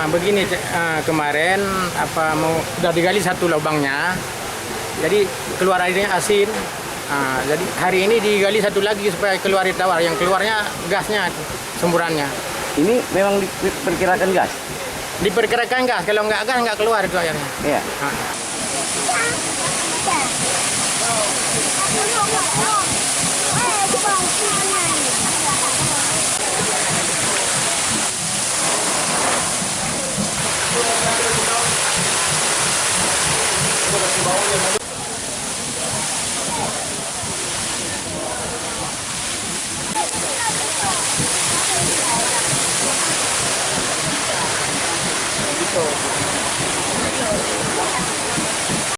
Begini kemarin sudah digali satu lubangnya, jadi keluar airnya asin. Jadi hari ini digali satu lagi supaya keluar air tawar, yang keluarnya gasnya, semburannya. Ini memang diperkirakan gas? Diperkirakan gas, kalau nggak gas nggak keluar itu airnya. Iya.